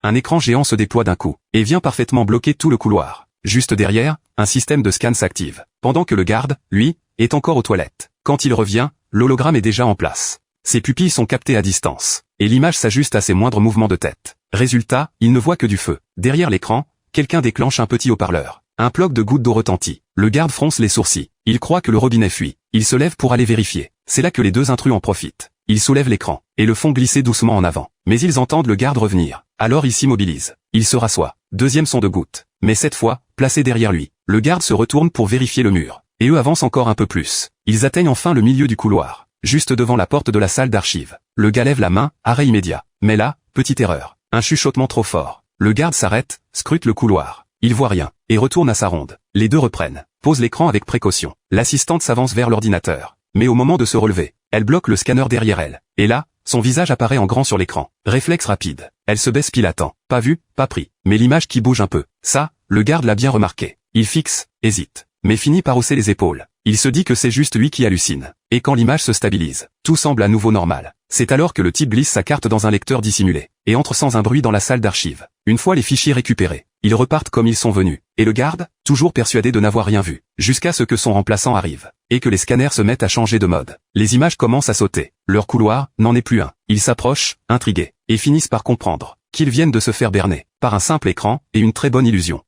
un écran géant se déploie d'un coup, et vient parfaitement bloquer tout le couloir. Juste derrière, un système de scan s'active, pendant que le garde, lui, est encore aux toilettes. Quand il revient, l'hologramme est déjà en place. Ses pupilles sont captées à distance, et l'image s'ajuste à ses moindres mouvements de tête. Résultat, il ne voit que du feu. Derrière l'écran, quelqu'un déclenche un petit haut-parleur. Un ploc de gouttes d'eau retentit. Le garde fronce les sourcils. Il croit que le robinet fuit. Il se lève pour aller vérifier. C'est là que les deux intrus en profitent. Ils soulèvent l'écran, et le font glisser doucement en avant. Mais ils entendent le garde revenir. Alors il s'immobilise. Il se rassoit. Deuxième son de gouttes. Mais cette fois, placé derrière lui. Le garde se retourne pour vérifier le mur. Et eux avancent encore un peu plus. Ils atteignent enfin le milieu du couloir. Juste devant la porte de la salle d'archives. Le gars lève la main, arrêt immédiat. Mais là, petite erreur. Un chuchotement trop fort. Le garde s'arrête, scrute le couloir. Il voit rien, et retourne à sa ronde. Les deux reprennent. Pose l'écran avec précaution. L'assistante s'avance vers l'ordinateur. Mais au moment de se relever, elle bloque le scanner derrière elle. Et là, son visage apparaît en grand sur l'écran. Réflexe rapide. Elle se baisse pile à temps. Pas vu, pas pris. Mais l'image qui bouge un peu. Ça, le garde l'a bien remarqué. Il fixe, hésite. Mais finit par hausser les épaules. Il se dit que c'est juste lui qui hallucine. Et quand l'image se stabilise, tout semble à nouveau normal. C'est alors que le type glisse sa carte dans un lecteur dissimulé, et entre sans un bruit dans la salle d'archives. Une fois les fichiers récupérés, ils repartent comme ils sont venus. Et le garde, toujours persuadé de n'avoir rien vu, jusqu'à ce que son remplaçant arrive, et que les scanners se mettent à changer de mode. Les images commencent à sauter. Leur couloir n'en est plus un. Ils s'approchent, intrigués, et finissent par comprendre qu'ils viennent de se faire berner, par un simple écran, et une très bonne illusion.